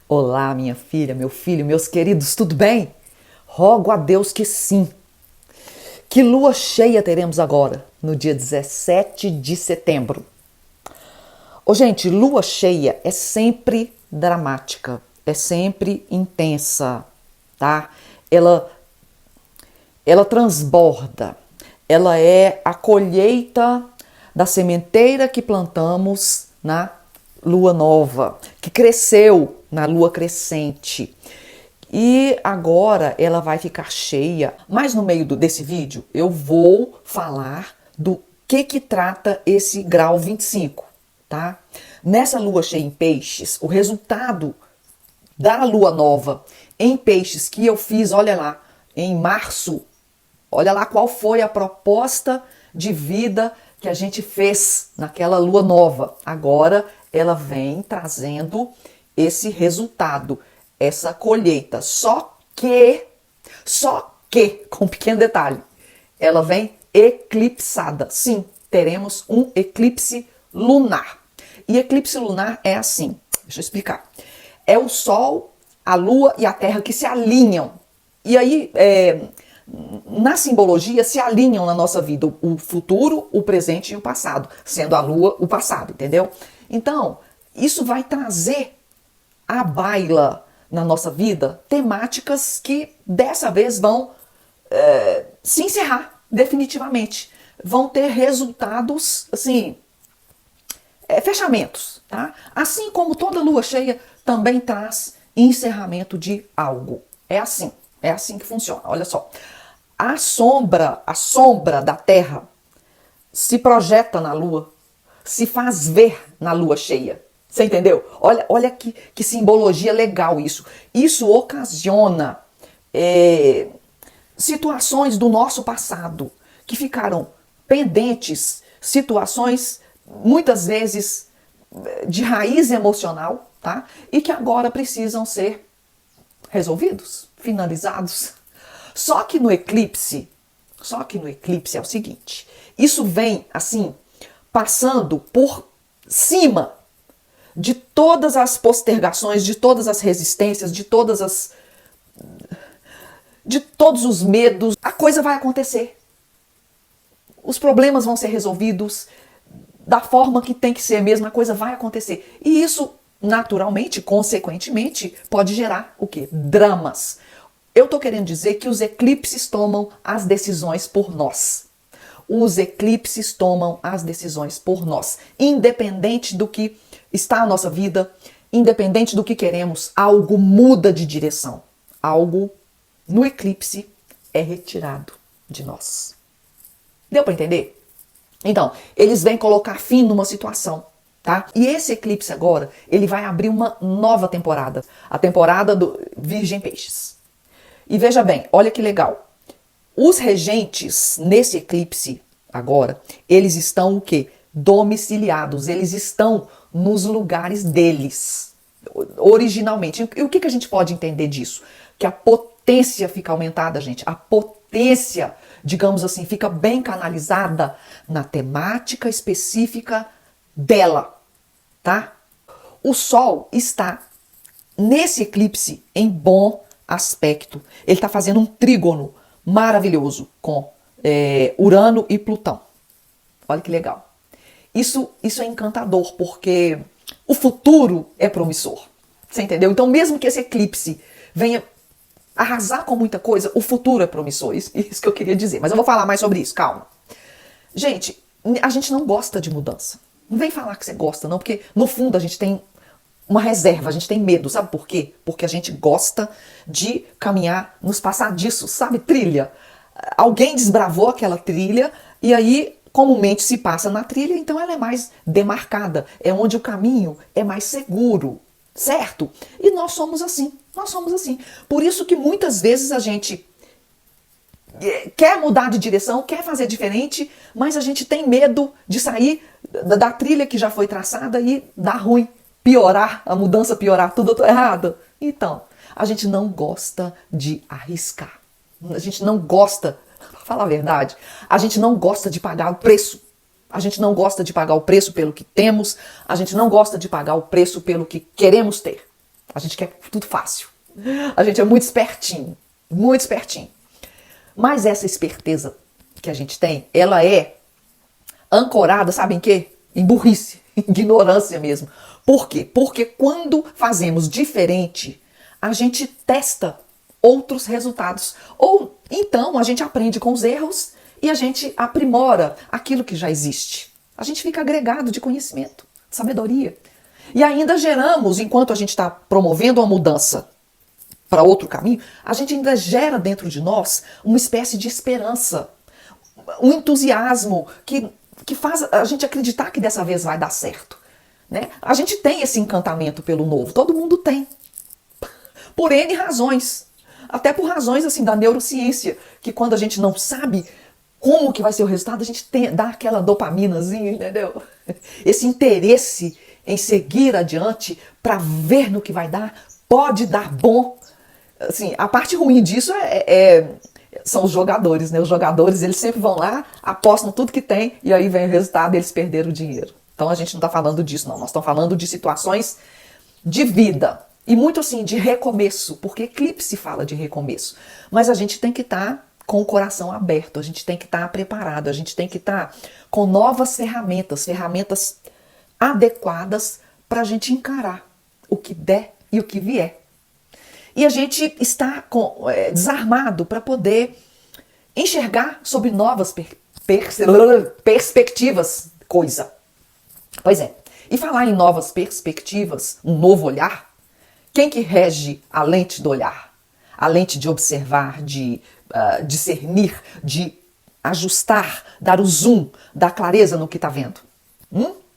Olá, minha filha, meu filho, meus queridos, tudo bem? Rogo a Deus que sim. Que lua cheia teremos agora, no dia 17 de setembro? Ô, gente, lua cheia é sempre dramática, é sempre intensa, tá? Ela, ela transborda, ela é a colheita da sementeira que plantamos na lua nova, que cresceu na lua crescente. E agora ela vai ficar cheia. Mas no meio desse vídeo eu vou falar do que trata esse grau 25, tá? Nessa lua cheia em peixes, o resultado da lua nova em peixes que eu fiz, olha lá, em março, olha lá qual foi a proposta de vida que a gente fez naquela lua nova. Agora ela vem trazendo esse resultado, essa colheita. Só que, com um pequeno detalhe, ela vem eclipsada. Sim, teremos um eclipse lunar. E eclipse lunar é assim, deixa eu explicar. É o Sol, a Lua e a Terra que se alinham. E aí, na simbologia, se alinham na nossa vida o futuro, o presente e o passado, sendo a Lua o passado, entendeu? Então, isso vai trazer à baila na nossa vida temáticas que dessa vez vão se encerrar definitivamente. Vão ter resultados, assim, fechamentos, tá? Assim como toda lua cheia também traz encerramento de algo. É assim que funciona. Olha só. A sombra da Terra se projeta na lua, se faz ver na lua cheia. Você entendeu? Olha que simbologia legal isso. Isso ocasiona situações do nosso passado que ficaram pendentes, situações muitas vezes de raiz emocional, tá? E que agora precisam ser resolvidos, finalizados. Só que no eclipse é o seguinte, isso vem assim, passando por cima de todas as postergações, de todas as resistências, de todos os medos. A coisa vai acontecer. Os problemas vão ser resolvidos da forma que tem que ser mesmo, a coisa vai acontecer. E isso, naturalmente, consequentemente, pode gerar o quê? Dramas. Eu tô querendo dizer que os eclipses tomam as decisões por nós. Os eclipses tomam as decisões por nós. Independente do que está na nossa vida, independente do que queremos, algo muda de direção. Algo no eclipse é retirado de nós. Deu para entender? Então, eles vêm colocar fim numa situação, tá? E esse eclipse agora, ele vai abrir uma nova temporada. A temporada do Virgem Peixes. E veja bem, olha que legal. Os regentes nesse eclipse agora, eles estão o quê? Domiciliados. Eles estão nos lugares deles, originalmente. E o que a gente pode entender disso? Que a potência fica aumentada, gente. A potência, digamos assim, fica bem canalizada na temática específica dela, tá? O Sol está nesse eclipse em bom aspecto. Ele está fazendo um trígono maravilhoso com Urano e Plutão. Olha que legal. Isso é encantador, porque o futuro é promissor. Você entendeu? Então, mesmo que esse eclipse venha arrasar com muita coisa, o futuro é promissor. Isso que eu queria dizer. Mas eu vou falar mais sobre isso, calma. Gente, a gente não gosta de mudança. Não vem falar que você gosta, não, porque no fundo a gente tem uma reserva, a gente tem medo. Sabe por quê? Porque a gente gosta de caminhar nos passadiços, sabe? Trilha. Alguém desbravou aquela trilha e aí comumente se passa na trilha, então ela é mais demarcada. É onde o caminho é mais seguro, certo? E nós somos assim. Nós somos assim. Por isso que muitas vezes a gente quer mudar de direção, quer fazer diferente, mas a gente tem medo de sair da trilha que já foi traçada e dar ruim, piorar, a mudança piorar, tudo errado. Então, a gente não gosta de arriscar. A gente não gosta, pra falar a verdade, a gente não gosta de pagar o preço. A gente não gosta de pagar o preço pelo que temos, a gente não gosta de pagar o preço pelo que queremos ter. A gente quer tudo fácil. A gente é muito espertinho, muito espertinho. Mas essa esperteza que a gente tem, ela é ancorada, sabe em quê? Em burrice, em ignorância mesmo. Por quê? Porque quando fazemos diferente, a gente testa outros resultados. Ou então a gente aprende com os erros e a gente aprimora aquilo que já existe. A gente fica agregado de conhecimento, de sabedoria. E ainda geramos, enquanto a gente está promovendo uma mudança para outro caminho, a gente ainda gera dentro de nós uma espécie de esperança, um entusiasmo que faz a gente acreditar que dessa vez vai dar certo. Né? A gente tem esse encantamento pelo novo, todo mundo tem. Por N razões. Até por razões assim da neurociência, que quando a gente não sabe como que vai ser o resultado, a gente dá aquela dopaminazinha, entendeu? Esse interesse em seguir adiante para ver no que vai dar, pode dar bom. Assim, a parte ruim disso são os jogadores, né? Os jogadores, eles sempre vão lá, apostam tudo que tem e aí vem o resultado e eles perderam o dinheiro. Então a gente não está falando disso, não. Nós estamos falando de situações de vida. E muito assim, de recomeço, porque Eclipse fala de recomeço. Mas a gente tem que estar com o coração aberto, a gente tem que estar preparado, a gente tem que estar com novas ferramentas, ferramentas adequadas para a gente encarar o que der e o que vier. E a gente está desarmado para poder enxergar sob novas perspectivas coisa. Pois é, e falar em novas perspectivas, um novo olhar, quem que rege a lente do olhar? A lente de observar, de discernir, de ajustar, dar o zoom, dar clareza no que está vendo.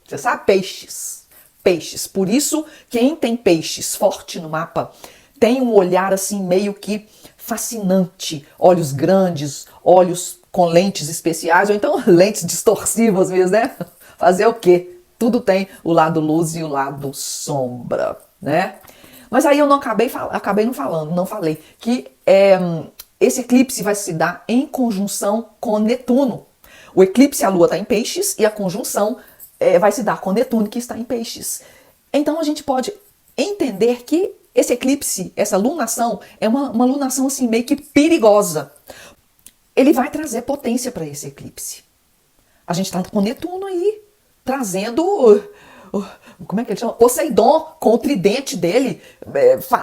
Você sabe? Peixes. Peixes. Por isso, quem tem peixes forte no mapa tem um olhar assim meio que fascinante. Olhos grandes, olhos com lentes especiais, ou então lentes distorcivas mesmo, né? Fazer o quê? Tudo tem o lado luz e o lado sombra, né? Mas aí eu não acabei não falei que esse eclipse vai se dar em conjunção com Netuno. O eclipse, a Lua está em Peixes e a conjunção vai se dar com Netuno, que está em Peixes. Então a gente pode entender que esse eclipse, essa lunação, é uma lunação assim meio que perigosa. Ele vai trazer potência para esse eclipse. A gente está com Netuno aí, trazendo... como é que ele chama? Poseidon, com o tridente dele,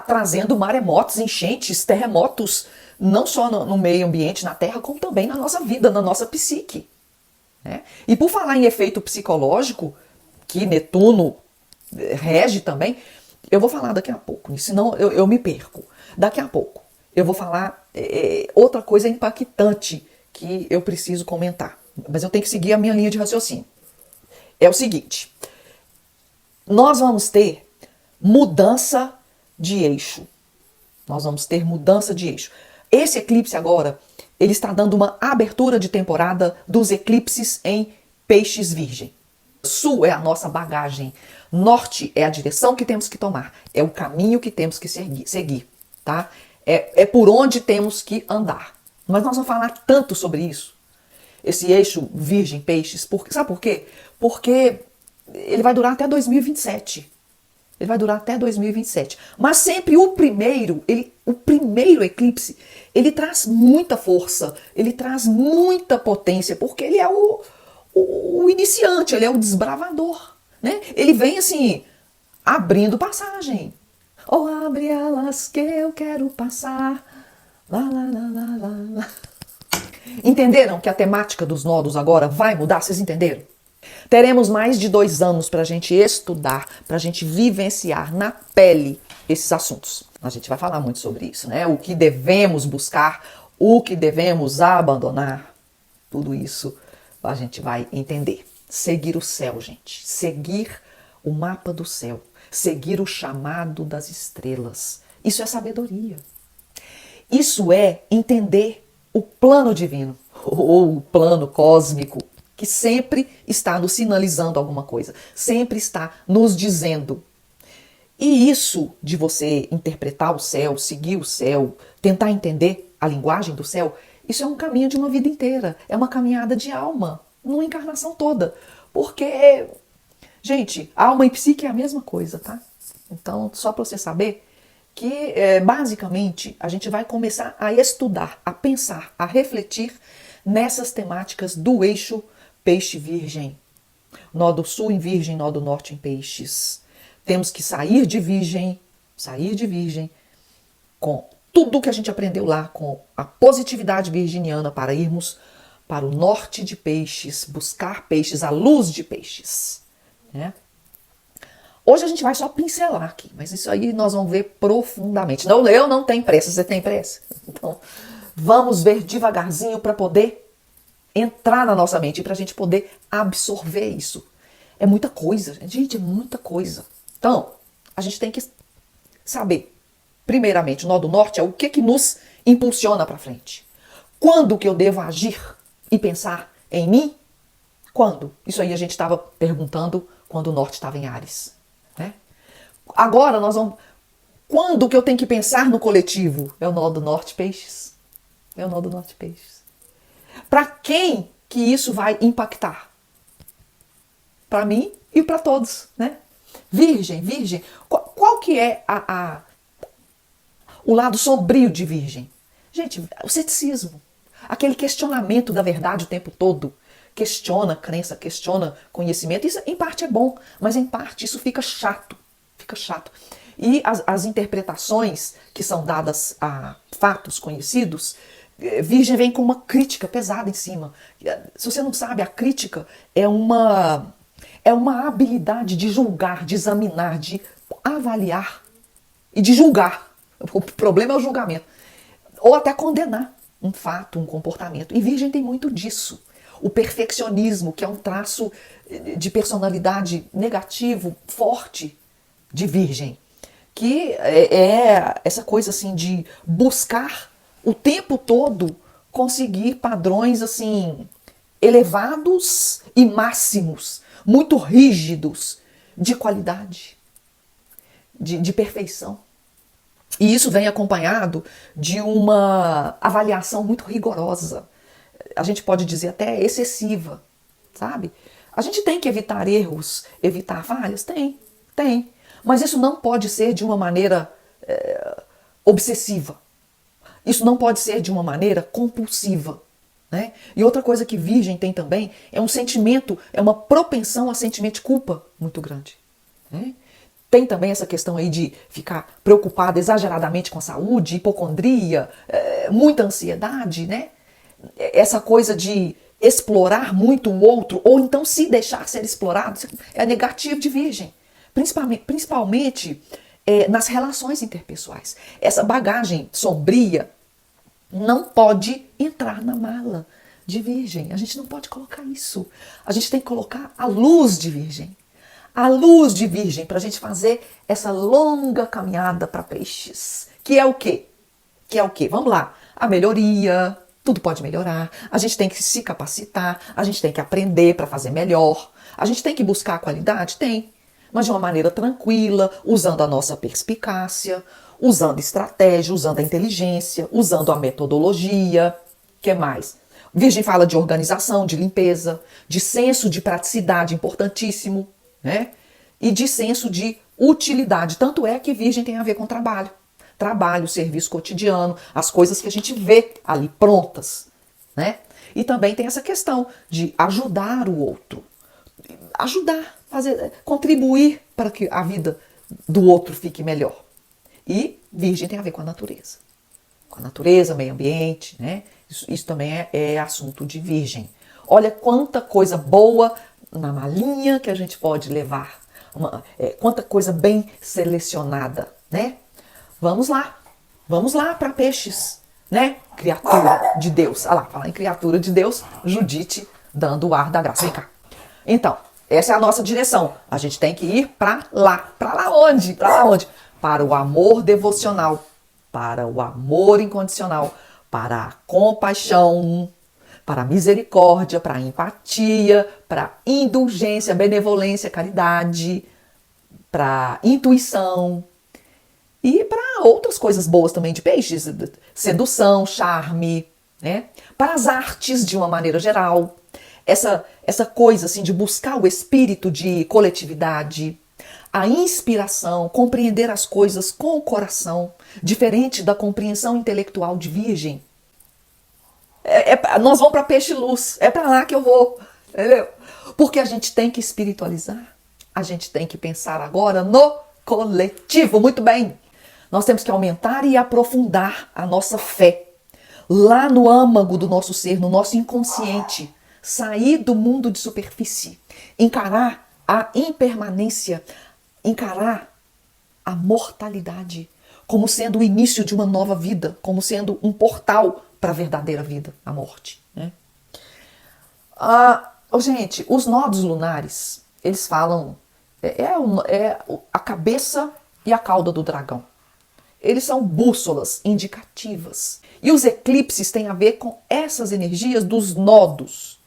trazendo maremotos, enchentes, terremotos, não só no meio ambiente, na Terra, como também na nossa vida, na nossa psique. Né? E por falar em efeito psicológico, que Netuno rege também, eu vou falar daqui a pouco, senão eu me perco. Daqui a pouco eu vou falar outra coisa impactante que eu preciso comentar, mas eu tenho que seguir a minha linha de raciocínio. É o seguinte... Nós vamos ter mudança de eixo. Nós vamos ter mudança de eixo. Esse eclipse agora, ele está dando uma abertura de temporada dos eclipses em Peixes Virgem. Sul é a nossa bagagem. Norte é a direção que temos que tomar. É o caminho que temos que seguir. Tá? É por onde temos que andar. Mas nós vamos falar tanto sobre isso. Esse eixo Virgem Peixes. Sabe por quê? Porque... ele vai durar até 2027. Ele vai durar até 2027. Mas sempre o primeiro eclipse, ele traz muita força, ele traz muita potência, porque ele é o iniciante, ele é o desbravador. Né? Ele vem assim, abrindo passagem. Oh, abre elas que eu quero passar. Lá, lá, lá, lá, lá, lá. Entenderam que a temática dos nodos agora vai mudar? Vocês entenderam? Teremos mais de 2 anos para a gente estudar, para a gente vivenciar na pele esses assuntos. A gente vai falar muito sobre isso, né? O que devemos buscar, o que devemos abandonar, tudo isso a gente vai entender. Seguir o céu, gente. Seguir o mapa do céu. Seguir o chamado das estrelas. Isso é sabedoria. Isso é entender o plano divino, ou o plano cósmico, que sempre está nos sinalizando alguma coisa, sempre está nos dizendo. E isso de você interpretar o céu, seguir o céu, tentar entender a linguagem do céu, isso é um caminho de uma vida inteira, é uma caminhada de alma, numa encarnação toda. Porque, gente, alma e psique é a mesma coisa, tá? Então, só para você saber que, basicamente, a gente vai começar a estudar, a pensar, a refletir nessas temáticas do eixo peixe-virgem. Nó do sul em virgem, nó do norte em peixes. Temos que sair de virgem com tudo que a gente aprendeu lá, com a positividade virginiana para irmos para o norte de peixes, buscar peixes, a luz de peixes, né? Hoje a gente vai só pincelar aqui, mas isso aí nós vamos ver profundamente. Não, eu não tenho pressa, você tem pressa? Então, vamos ver devagarzinho para poder entrar na nossa mente e para a gente poder absorver isso. É muita coisa, gente, é muita coisa. Então, a gente tem que saber, primeiramente, o nó do norte é o que nos impulsiona para frente. Quando que eu devo agir e pensar em mim? Quando? Isso aí a gente estava perguntando quando o norte estava em Áries, né? Agora nós vamos... Quando que eu tenho que pensar no coletivo? É o nó do norte peixes. É o nó do norte peixes. Para quem que isso vai impactar? Para mim e para todos, né? Virgem. Qual que é o lado sombrio de virgem? Gente, o ceticismo. Aquele questionamento da verdade o tempo todo. Questiona crença, questiona conhecimento. Isso em parte é bom, mas em parte isso fica chato. E as interpretações que são dadas a fatos conhecidos, virgem vem com uma crítica pesada em cima. Se você não sabe, a crítica é uma habilidade de julgar, de examinar, de avaliar e de julgar. O problema é o julgamento. Ou até condenar um fato, um comportamento. E virgem tem muito disso. O perfeccionismo, que é um traço de personalidade negativo, forte de virgem. Que é essa coisa assim de buscar o tempo todo conseguir padrões assim elevados e máximos, muito rígidos, de qualidade, de perfeição. E isso vem acompanhado de uma avaliação muito rigorosa. A gente pode dizer até excessiva, sabe? A gente tem que evitar erros, evitar falhas? Tem. Mas isso não pode ser de uma maneira obsessiva. Isso não pode ser de uma maneira compulsiva, né? E outra coisa que virgem tem também é um sentimento, é uma propensão a sentimento de culpa muito grande, né? Tem também essa questão aí de ficar preocupada exageradamente com a saúde, hipocondria, muita ansiedade, né? Essa coisa de explorar muito o outro, ou então se deixar ser explorado, é negativo de virgem. Principalmente nas relações interpessoais. Essa bagagem sombria não pode entrar na mala de virgem. A gente não pode colocar isso. A gente tem que colocar a luz de virgem. A luz de virgem para a gente fazer essa longa caminhada para peixes. Que é o quê? Vamos lá. A melhoria, tudo pode melhorar. A gente tem que se capacitar. A gente tem que aprender para fazer melhor. A gente tem que buscar a qualidade? Tem. Mas de uma maneira tranquila, usando a nossa perspicácia, usando estratégia, usando a inteligência, usando a metodologia. O que mais? Virgem fala de organização, de limpeza, de senso de praticidade, importantíssimo, né? E de senso de utilidade. Tanto é que virgem tem a ver com trabalho. Trabalho, serviço cotidiano, as coisas que a gente vê ali prontas, né? E também tem essa questão de ajudar o outro. Ajudar, contribuir para que a vida do outro fique melhor. E virgem tem a ver com a natureza. Com a natureza, meio ambiente, né? Isso também é assunto de virgem. Olha quanta coisa boa na malinha que a gente pode levar. Quanta coisa bem selecionada, né? Vamos lá para peixes, né? Criatura de Deus. Olha lá, falar em criatura de Deus, Judite dando o ar da graça. Vem cá. Então, essa é a nossa direção. A gente tem que ir para lá. Para lá onde? Para o amor devocional, para o amor incondicional, para a compaixão, para a misericórdia, para a empatia, para a indulgência, benevolência, caridade, para a intuição e para outras coisas boas também de peixes, sedução, charme, né? Para as artes de uma maneira geral. Essa coisa assim de buscar o espírito de coletividade, a inspiração, compreender as coisas com o coração, diferente da compreensão intelectual de Virgem. Nós vamos para peixe-luz, é para lá que eu vou, entendeu? Porque a gente tem que espiritualizar, a gente tem que pensar agora no coletivo, muito bem. Nós temos que aumentar e aprofundar a nossa fé, lá no âmago do nosso ser, no nosso inconsciente, sair do mundo de superfície, encarar a impermanência, encarar a mortalidade como sendo o início de uma nova vida, como sendo um portal para a verdadeira vida, a morte. Né? Gente, os nodos lunares, eles falam, a cabeça e a cauda do dragão. Eles são bússolas indicativas. E os eclipses têm a ver com essas energias dos nodos.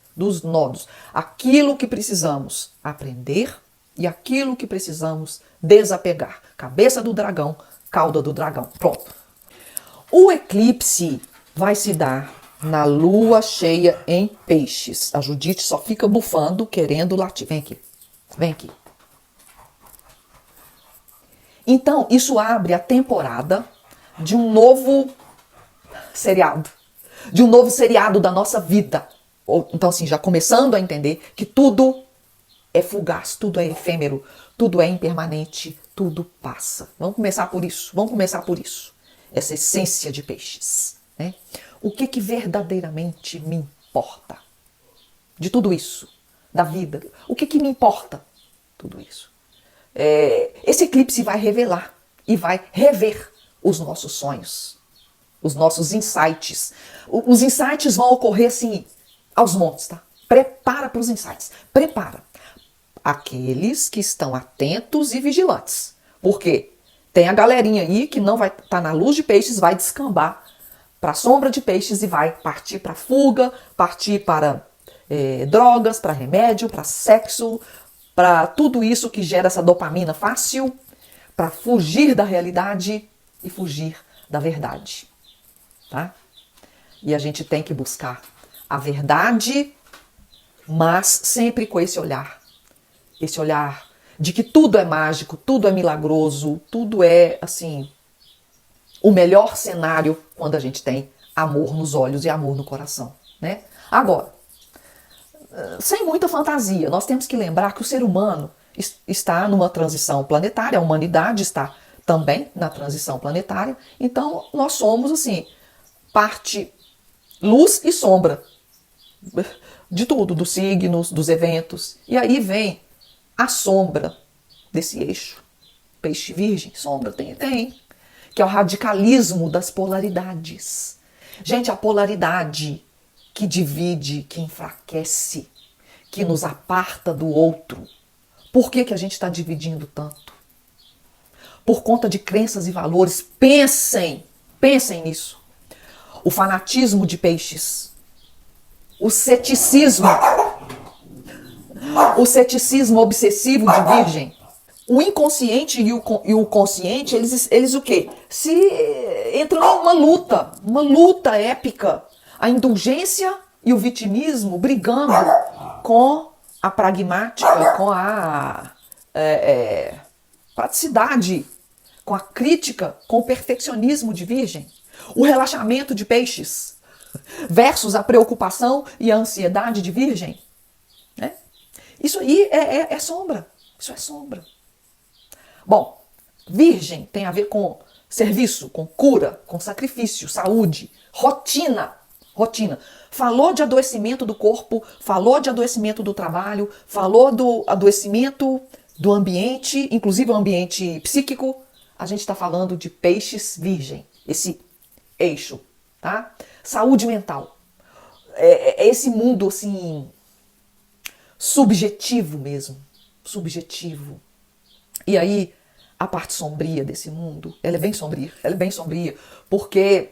Aquilo que precisamos aprender e aquilo que precisamos desapegar. Cabeça do dragão, cauda do dragão. Pronto. O eclipse vai se dar na lua cheia em peixes. A Judite só fica bufando, querendo latir. Vem aqui. Vem aqui. Então, isso abre a temporada de um novo seriado. De um novo seriado da nossa vida. Então, assim, já começando a entender que tudo é fugaz, tudo é efêmero, tudo é impermanente, tudo passa. Vamos começar por isso. Essa essência de peixes. Né? O que verdadeiramente me importa? De tudo isso, da vida. O que me importa? Tudo isso. Esse eclipse vai revelar e vai rever os nossos sonhos, os nossos insights. Os insights vão ocorrer assim, aos montes, tá? Prepara para os insights. Prepara. Aqueles que estão atentos e vigilantes. Porque tem a galerinha aí que não vai estar na luz de peixes, vai descambar para a sombra de peixes e vai partir para fuga, partir para drogas, para remédio, para sexo, para tudo isso que gera essa dopamina fácil, para fugir da realidade e fugir da verdade. Tá? E a gente tem que buscar a verdade, mas sempre com esse olhar de que tudo é mágico, tudo é milagroso, tudo é, assim, o melhor cenário quando a gente tem amor nos olhos e amor no coração, né? Agora, sem muita fantasia, nós temos que lembrar que o ser humano está numa transição planetária, a humanidade está também na transição planetária, então nós somos, assim, parte luz e sombra de tudo, dos signos, dos eventos. E aí vem a sombra desse eixo. Peixe virgem, sombra tem, que é o radicalismo das polaridades. Gente, a polaridade que divide, que enfraquece, que nos aparta do outro. Por que a gente está dividindo tanto? Por conta de crenças e valores. Pensem nisso. O fanatismo de peixes. O ceticismo obsessivo de virgem. O inconsciente e o consciente, eles o quê? Se entram em uma luta épica. A indulgência e o vitimismo brigando com a pragmática, com a praticidade, com a crítica, com o perfeccionismo de virgem. O relaxamento de peixes versus a preocupação e a ansiedade de virgem. Né? Isso aí é sombra. Isso é sombra. Bom, virgem tem a ver com serviço, com cura, com sacrifício, saúde, rotina. Falou de adoecimento do corpo, falou de adoecimento do trabalho, falou do adoecimento do ambiente, inclusive o ambiente psíquico. A gente está falando de peixes virgem, esse eixo, tá? Saúde mental. É esse mundo, assim, subjetivo mesmo. Subjetivo. E aí, a parte sombria desse mundo, ela é bem sombria, porque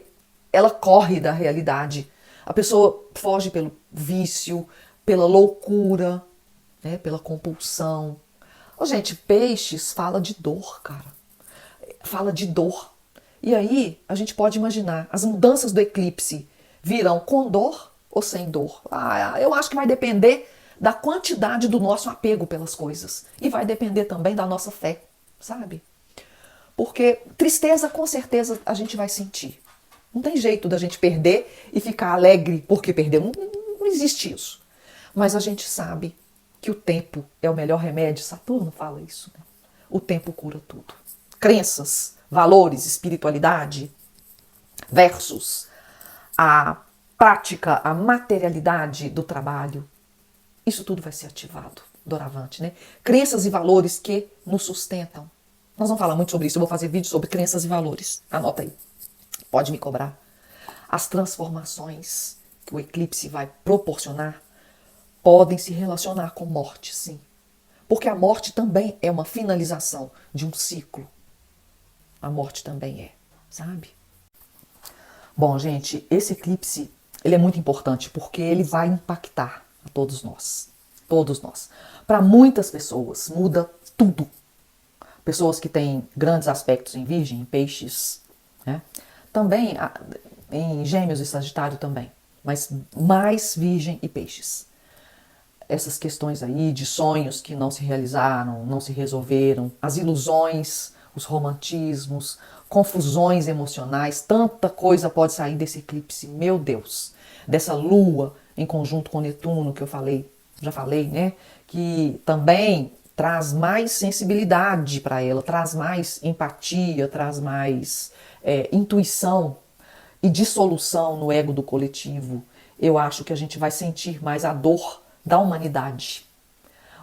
ela corre da realidade. A pessoa foge pelo vício, pela loucura, né, pela compulsão. Gente, peixes fala de dor, cara. Fala de dor. E aí, a gente pode imaginar, as mudanças do eclipse virão com dor ou sem dor? Eu acho que vai depender da quantidade do nosso apego pelas coisas. E vai depender também da nossa fé. sabe? Porque tristeza, com certeza, a gente vai sentir. Não tem jeito da gente perder e ficar alegre porque perdeu. Não existe isso. Mas a gente sabe que o tempo é o melhor remédio. Saturno fala isso, né? O tempo cura tudo. Crenças, valores, espiritualidade versus a prática, a materialidade do trabalho. Isso tudo vai ser ativado, doravante, né? Crenças e valores que nos sustentam. Nós vamos falar muito sobre isso. Eu vou fazer vídeo sobre crenças e valores. Anota aí. Pode me cobrar. As transformações que o eclipse vai proporcionar podem se relacionar com morte, sim. Porque a morte também é uma finalização de um ciclo. A morte também é, sabe? Bom, gente, esse eclipse, ele é muito importante porque ele vai impactar a todos nós. Todos nós. Para muitas pessoas, muda tudo. Pessoas que têm grandes aspectos em Virgem, em Peixes, né? Também em Gêmeos e Sagitário também, mas mais Virgem e Peixes. Essas questões aí de sonhos que não se realizaram, não se resolveram, as ilusões, os romantismos, confusões emocionais, tanta coisa pode sair desse eclipse, meu Deus, dessa lua em conjunto com Netuno que eu falei, já falei, né? Que também traz mais sensibilidade para ela, traz mais empatia, traz mais intuição e dissolução no ego do coletivo. Eu acho que a gente vai sentir mais a dor da humanidade.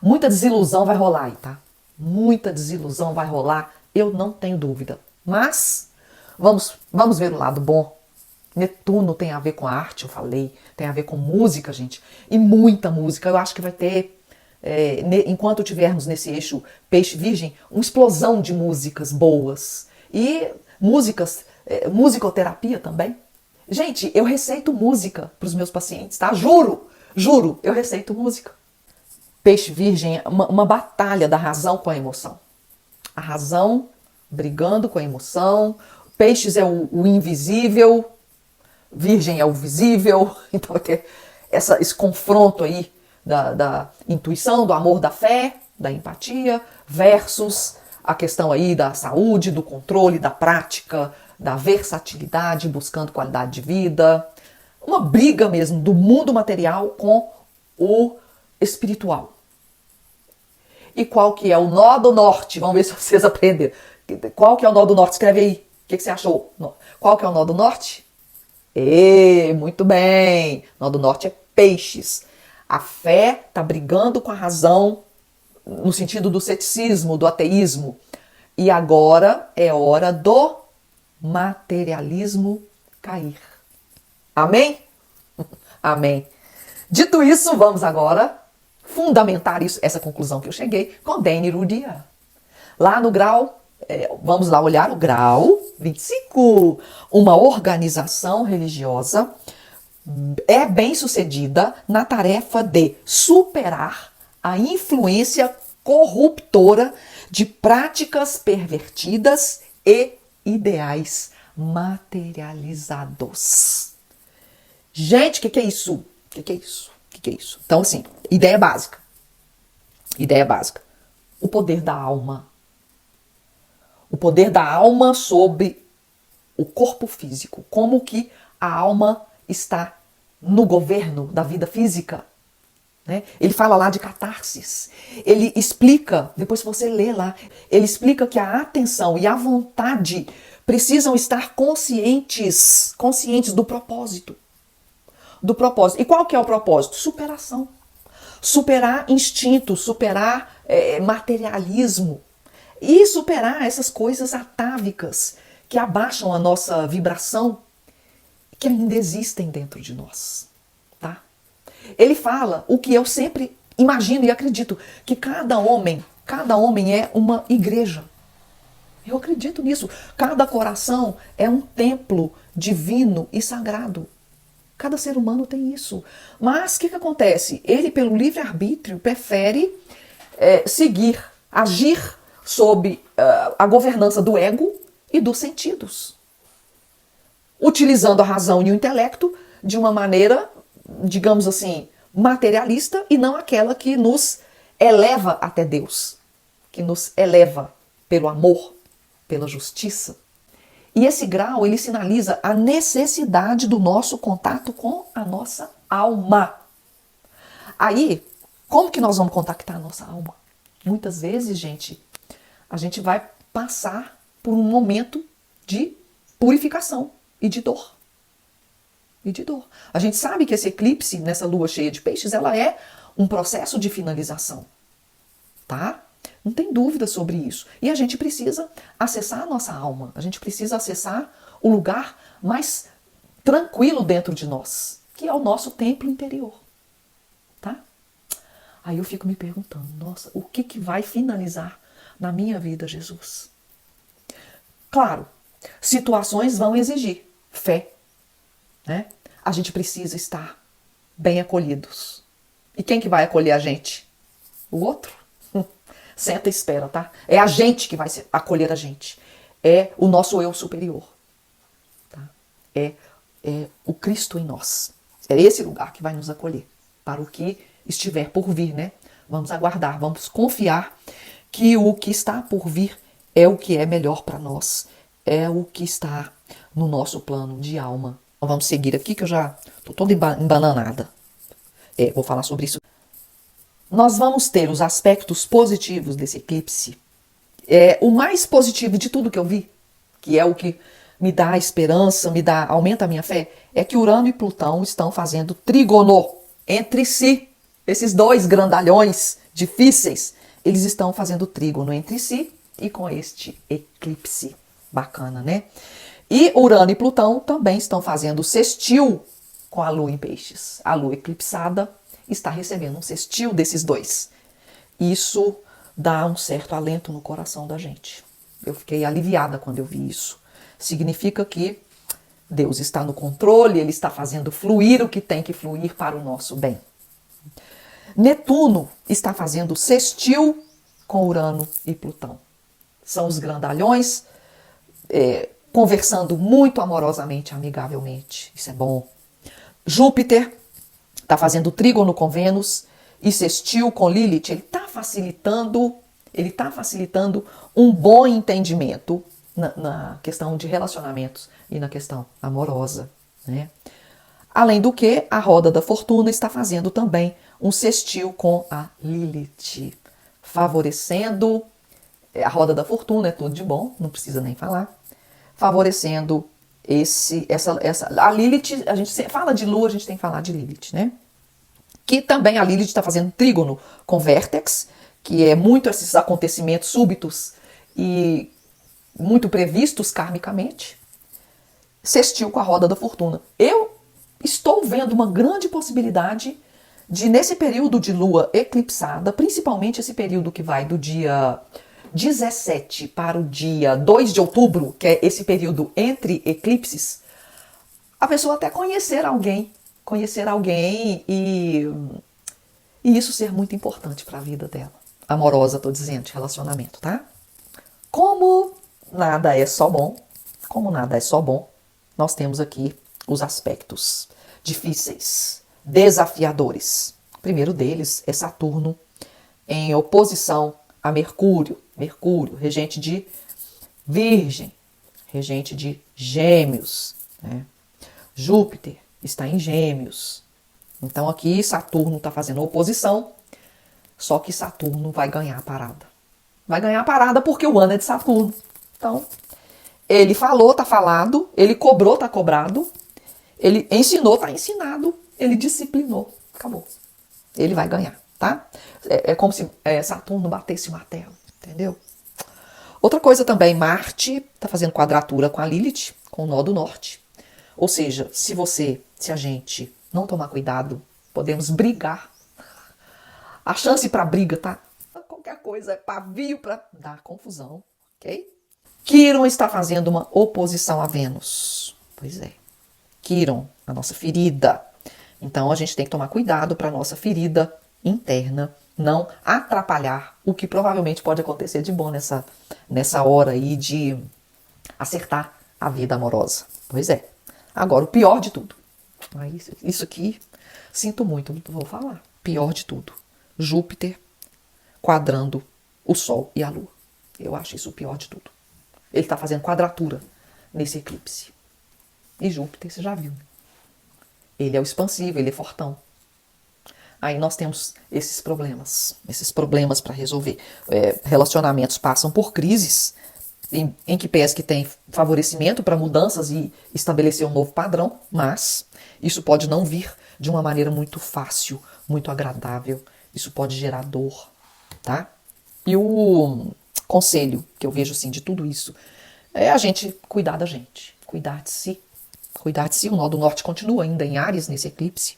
Muita desilusão vai rolar aí, tá? Muita desilusão vai rolar, eu não tenho dúvida. Mas vamos ver o lado bom. Netuno tem a ver com a arte, eu falei, tem a ver com música, gente. E muita música. Eu acho que vai ter, enquanto tivermos nesse eixo Peixe-Virgem, uma explosão de músicas boas. E músicas, musicoterapia também. Gente, eu receito música para os meus pacientes, tá? Juro, eu receito música. Peixe-Virgem é uma batalha da razão com a emoção. A razão brigando com a emoção. Peixes é o invisível, Virgem é o visível. Então vai ter esse confronto aí da intuição, do amor, da fé, da empatia, versus a questão aí da saúde, do controle, da prática, da versatilidade, buscando qualidade de vida. Uma briga mesmo do mundo material com o espiritual. E qual que é o nó do norte? Vamos ver se vocês aprenderam. Qual que é o nó do norte? Escreve aí. O que você achou? Qual que é o nó do norte? Muito bem. Nó do norte é Peixes. A fé está brigando com a razão no sentido do ceticismo, do ateísmo. E agora é hora do materialismo cair. Amém? Amém. Dito isso, vamos agora fundamentar isso, essa conclusão que eu cheguei com Dani Rudia. Lá no grau, vamos lá olhar o grau 25. Uma organização religiosa é bem-sucedida na tarefa de superar a influência corruptora de práticas pervertidas e ideais materializados. Gente, o que é isso? O que é isso? O que é isso? Então, assim, ideia básica. Ideia básica. O poder da alma. O poder da alma sobre o corpo físico. Como que a alma está no governo da vida física. Né? Ele fala lá de catarses. Ele explica, depois se você lê lá, ele explica que a atenção e a vontade precisam estar conscientes do propósito. Do propósito. E qual que é o propósito? Superação. Superar instinto, superar materialismo. E superar essas coisas atávicas que abaixam a nossa vibração, que ainda existem dentro de nós. Tá? Ele fala o que eu sempre imagino e acredito, que cada homem é uma igreja. Eu acredito nisso. Cada coração é um templo divino e sagrado. Cada ser humano tem isso. Mas o que acontece? Ele, pelo livre-arbítrio, prefere agir sob a governança do ego e dos sentidos. Utilizando a razão e o intelecto de uma maneira, digamos assim, materialista e não aquela que nos eleva até Deus, que nos eleva pelo amor, pela justiça. E esse grau, ele sinaliza a necessidade do nosso contato com a nossa alma. Aí, como que nós vamos contactar a nossa alma? Muitas vezes, gente, a gente vai passar por um momento de purificação e de dor. A gente sabe que esse eclipse, nessa lua cheia de peixes, ela é um processo de finalização, tá? Não tem dúvida sobre isso. E a gente precisa acessar a nossa alma. A gente precisa acessar o lugar mais tranquilo dentro de nós, que é o nosso templo interior, tá? Aí eu fico me perguntando, nossa, o que vai finalizar na minha vida, Jesus? Claro, situações vão exigir fé, né? A gente precisa estar bem acolhidos. E quem que vai acolher a gente? O outro? Senta e espera, tá? É a gente que vai acolher a gente. É o nosso eu superior. Tá? É o Cristo em nós. É esse lugar que vai nos acolher para o que estiver por vir, né? Vamos aguardar, vamos confiar que o que está por vir é o que é melhor para nós. É o que está no nosso plano de alma. Então vamos seguir aqui que eu já estou toda embananada. Vou falar sobre isso. Nós vamos ter os aspectos positivos desse eclipse. O mais positivo de tudo que eu vi, que é o que me dá esperança, aumenta a minha fé, é que Urano e Plutão estão fazendo trígono entre si. Esses dois grandalhões difíceis, eles estão fazendo trígono entre si e com este eclipse. Bacana, né? E Urano e Plutão também estão fazendo sextil com a Lua em Peixes. A Lua eclipsada está recebendo um sextil desses dois. Isso dá um certo alento no coração da gente. Eu fiquei aliviada quando eu vi isso. Significa que Deus está no controle, Ele está fazendo fluir o que tem que fluir para o nosso bem. Netuno está fazendo sextil com Urano e Plutão. São os grandalhões conversando muito amorosamente, amigavelmente. Isso é bom. Júpiter está fazendo trígono com Vênus e sextil com Lilith. Ele está facilitando um bom entendimento na questão de relacionamentos e na questão amorosa, né? Além do que, a roda da fortuna está fazendo também um sextil com a Lilith, favorecendo. A roda da fortuna é tudo de bom, não precisa nem falar. Favorecendo a Lilith. A gente fala de Lua, a gente tem que falar de Lilith, né? Que também a Lilith está fazendo trígono com Vértex, que é muito esses acontecimentos súbitos e muito previstos karmicamente. Sextil com a roda da fortuna. Eu estou vendo uma grande possibilidade de, nesse período de lua eclipsada, principalmente esse período que vai do dia 17 para o dia 2 de outubro, que é esse período entre eclipses, a pessoa até conhecer alguém e isso ser muito importante para a vida dela. Amorosa, tô dizendo, de relacionamento, tá? Como nada é só bom, nós temos aqui os aspectos difíceis, desafiadores. O primeiro deles é Saturno em oposição a Mercúrio. Mercúrio, regente de Virgem, regente de Gêmeos, né? Júpiter está em Gêmeos. Então aqui Saturno está fazendo oposição, só que Saturno vai ganhar a parada. Vai ganhar a parada porque o ano é de Saturno. Então, ele falou, tá falado. Ele cobrou, tá cobrado. Ele ensinou, tá ensinado. Ele disciplinou, acabou. Ele vai ganhar, tá? É como se Saturno batesse o martelo, entendeu? Outra coisa também, Marte tá fazendo quadratura com a Lilith, com o nó do norte. Ou seja, se a gente não tomar cuidado, podemos brigar. A chance para briga, tá? Qualquer coisa é pavio para dar confusão, ok? Quiron está fazendo uma oposição a Vênus. Pois é. Quiron, a nossa ferida. Então a gente tem que tomar cuidado para a nossa ferida interna não atrapalhar o que provavelmente pode acontecer de bom nessa hora aí de acertar a vida amorosa. Pois é. Agora, o pior de tudo. Isso aqui, sinto muito, vou falar. Pior de tudo. Júpiter quadrando o Sol e a Lua. Eu acho isso o pior de tudo. Ele está fazendo quadratura nesse eclipse. E Júpiter, você já viu. Ele é o expansivo, ele é fortão. Aí nós temos esses problemas para resolver. Relacionamentos passam por crises, em que pese que tem favorecimento para mudanças e estabelecer um novo padrão, mas isso pode não vir de uma maneira muito fácil, muito agradável. Isso pode gerar dor, tá? E o conselho que eu vejo assim de tudo isso é a gente cuidar da gente, cuidar de si. Cuidar de si. O nó do norte continua ainda em Áries nesse eclipse.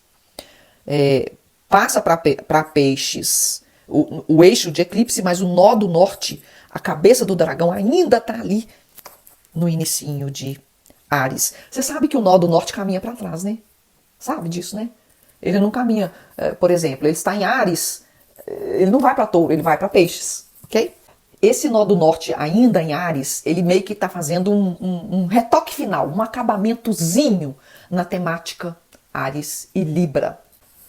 Passa para peixes o eixo de eclipse, mas o nó do norte, a cabeça do dragão ainda está ali no inicinho de Áries. Você sabe que o nó do norte caminha para trás, né? Sabe disso, né? Ele não caminha, por exemplo, ele está em Áries, ele não vai para Touro, ele vai para Peixes, ok? Esse nó do norte ainda em Áries, ele meio que está fazendo um retoque final, um acabamentozinho na temática Áries e Libra.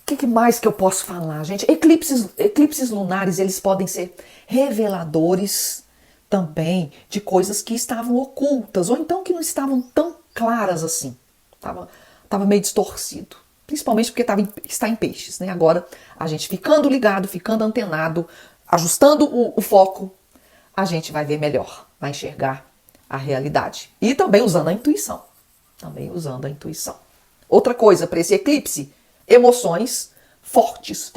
O que mais que eu posso falar, gente? Eclipses lunares, eles podem ser reveladores também de coisas que estavam ocultas, ou então que não estavam tão claras assim. Tava meio distorcido. Principalmente porque está em peixes, né? Agora, a gente ficando ligado, ficando antenado, ajustando o foco, a gente vai ver melhor, vai enxergar a realidade. E também usando a intuição. Outra coisa para esse eclipse, emoções fortes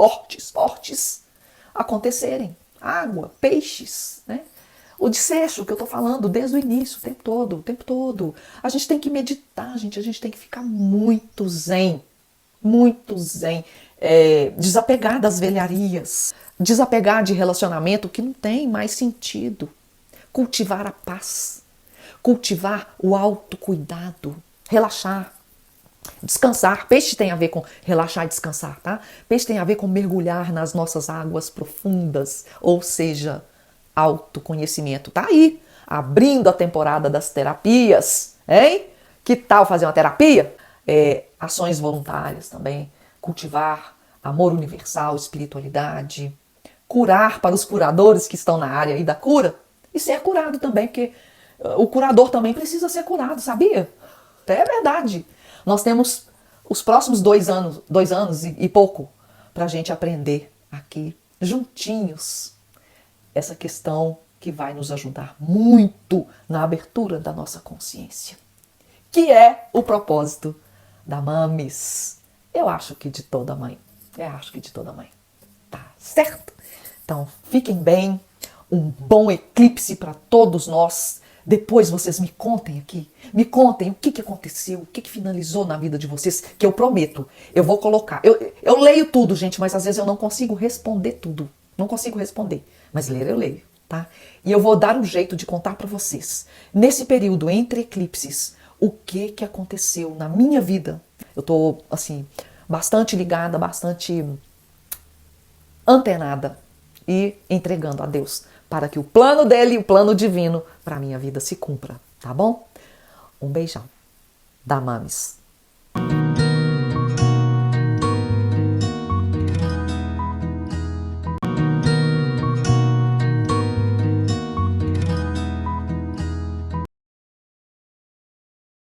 acontecerem. Água, peixes, né? O desfecho que eu tô falando desde o início, o tempo todo. A gente tem que meditar, gente. A gente tem que ficar muito zen. Desapegar das velharias. Desapegar de relacionamento que não tem mais sentido. Cultivar a paz. Cultivar o autocuidado. Relaxar. Descansar. Peixe tem a ver com relaxar e descansar, tá? Peixe tem a ver com mergulhar nas nossas águas profundas, ou seja, autoconhecimento. Tá aí, abrindo a temporada das terapias, hein? Que tal fazer uma terapia? Ações voluntárias também, cultivar amor universal, espiritualidade, curar para os curadores que estão na área aí da cura e ser curado também, porque o curador também precisa ser curado, sabia? É verdade. Nós temos os próximos 2 anos e pouco, para a gente aprender aqui, juntinhos, essa questão que vai nos ajudar muito na abertura da nossa consciência, que é o propósito da Mamis. Eu acho que de toda mãe. Tá certo? Então, fiquem bem. Um bom eclipse para todos nós. Depois vocês me contem aqui, me contem o que aconteceu, o que finalizou na vida de vocês, que eu prometo, eu vou colocar. Eu leio tudo, gente, mas às vezes eu não consigo responder tudo. Não consigo responder, mas ler eu leio, tá? E eu vou dar um jeito de contar para vocês, nesse período entre eclipses, o que aconteceu na minha vida. Eu tô, assim, bastante ligada, bastante antenada e entregando a Deus, para que o plano dele, o plano divino, para a minha vida se cumpra, tá bom? Um beijão da Mamis.